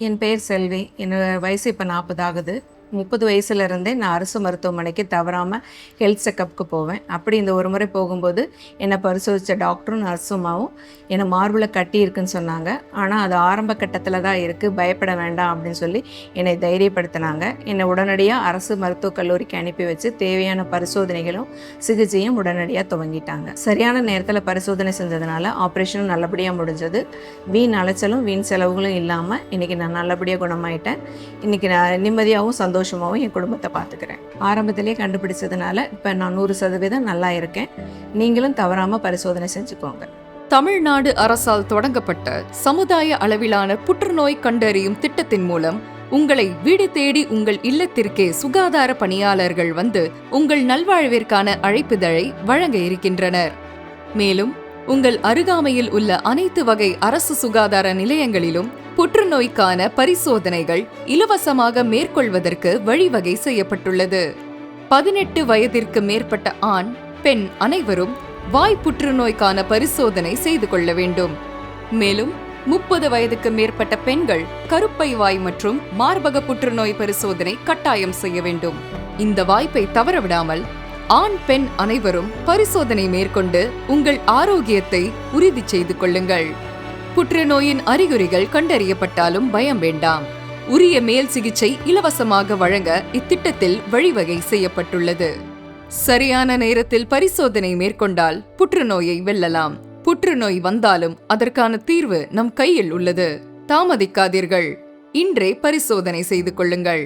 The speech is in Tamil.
என் பெயர் செல்வி. என்னோட வயசு இப்போ 40 ஆகுது. 30 வயசுலேருந்தே நான் அரசு மருத்துவமனைக்கு தவறாமல் ஹெல்த் செக்கப்புக்கு போவேன். அப்படி இந்த ஒரு முறை போகும்போது என்னை பரிசோதித்த டாக்டரும் நர்ஸுமாவும் என்னை மார்பில் கட்டி இருக்குன்னு சொன்னாங்க. ஆனால் அது ஆரம்ப கட்டத்தில் தான் இருக்குது, பயப்பட வேண்டாம் அப்படின்னு சொல்லி என்னை தைரியப்படுத்தினாங்க. என்னை உடனடியாக அரசு மருத்துவக் கல்லூரிக்கு அனுப்பி வச்சு தேவையான பரிசோதனைகளும் சிகிச்சையும் உடனடியாக துவங்கிட்டாங்க. சரியான நேரத்தில் பரிசோதனை செஞ்சதுனால ஆப்ரேஷனும் நல்லபடியாக முடிஞ்சது. வீண் அலைச்சலும் வீண் செலவுகளும் இல்லாமல் இன்றைக்கி நான் நல்லபடியாக குணமாயிட்டேன். இன்றைக்கி நான் நிம்மதியாகவும் சந்தோஷமாகவும் என் குடும்பத்தை பார்த்துக்கிறேன். ஆரம்பத்திலே கண்டுபிடிச்சதுனால இப்போ நான் 100% நல்லா இருக்கேன். நீங்களும் தவறாமல் பரிசோதனை செஞ்சுக்கோங்க. தமிழ்நாடு அரசால் தொடங்கப்பட்ட சமுதாய அளவிலான புற்றுநோய் கண்டறியும் திட்டத்தின் மூலம் உங்களை வீடு தேடி உங்கள் இல்லத்திற்கே சுகாதார பணியாளர்கள் வந்து உங்கள் நல்வாழ்விற்கான அழைப்பிதழை வழங்க இருக்கின்றனர். மேலும் உங்கள் அருகாமையில் உள்ள அனைத்து வகை அரசு சுகாதார நிலையங்களிலும் புற்றுநோய்க்கான பரிசோதனைகள் இலவசமாக மேற்கொள்வதற்கு வழிவகை செய்யப்பட்டுள்ளது. 18 வயதிற்கு மேற்பட்ட ஆண், பெண் அனைவரும் வாய் புற்றுநோய்க்கான பரிசோதனை செய்து கொள்ள வேண்டும். மேலும் 30 வயதுக்கு மேற்பட்ட பெண்கள் கருப்பை வாய் மற்றும் மார்பக புற்றுநோய் பரிசோதனை கட்டாயம் செய்ய வேண்டும். இந்த வாய்ப்பை தவறவிடாமல் ஆண், பெண் அனைவரும் பரிசோதனை மேற்கொண்டு உங்கள் ஆரோக்கியத்தை உறுதி செய்து கொள்ளுங்கள். புற்றுநோயின் அறிகுறிகள் கண்டறியப்பட்டாலும் பயம் வேண்டாம். உரிய மேல் சிகிச்சை இலவசமாக வழங்க இத்திட்டத்தில் வழிவகை செய்யப்பட்டுள்ளது. சரியான நேரத்தில் பரிசோதனை மேற்கொண்டால் புற்றுநோயை வெல்லலாம். புற்றுநோய் வந்தாலும் அதற்கான தீர்வு நம் கையில் உள்ளது. தாமதிக்காதீர்கள். இன்றே பரிசோதனை செய்து கொள்ளுங்கள்.